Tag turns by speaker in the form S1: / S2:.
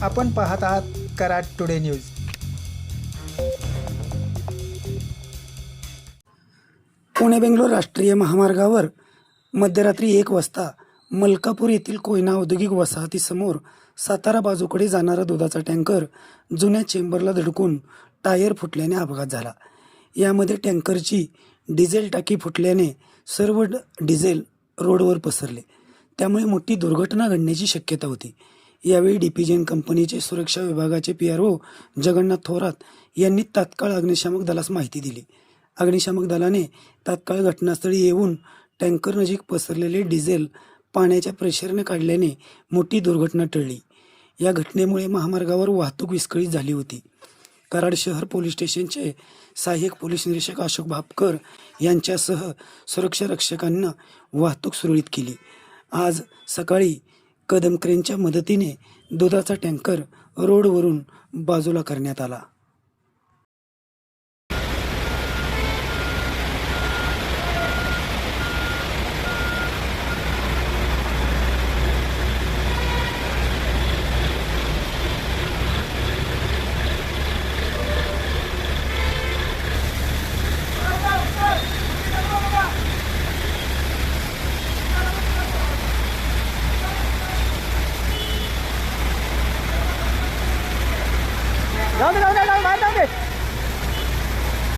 S1: आपण पाहत आहात कराड टुडे न्यूज.
S2: पुणे बेंगलोर राष्ट्रीय महामार्गावर मध्यरात्री 1 वाजता मलकापूर येथील कोयना औद्योगिक वसाहतीसमोर सातारा बाजूकडे जाणारा दुधाचा टँकर जुन्या चेंबरला धडकून टायर फुटल्याने अपघात झाला. यामध्ये टँकरची डिझेल टाकी फुटल्याने सर्व डिझेल रोडवर पसरले. त्यामुळे मोठी दुर्घटना घडण्याची शक्यता होती. यावेळी डीपीजेन कंपनीचे सुरक्षा विभागाचे PRO जगन्नाथ थोरात यांनी तात्काळ अग्निशामक दलास माहिती दिली. अग्निशामक दलाने तात्काळ घटनास्थळी येऊन टँकर नजीक पसरलेले डिझेल पाण्याच्या प्रेशरने काढल्याने मोठी दुर्घटना टळली. या घटनेमुळे महामार्गावर वाहतूक विस्कळीत झाली होती. कराड शहर पोलीस स्टेशनचे सहाय्यक पोलीस निरीक्षक अशोक भापकर यांच्यासह सुरक्षा रक्षकांना वाहतूक सुरळीत केली. आज सकाळी कदम क्रेनच्या मदतीने दुधाचा टँकर रोडवरून बाजूला करण्यात आला.
S1: जाऊ दे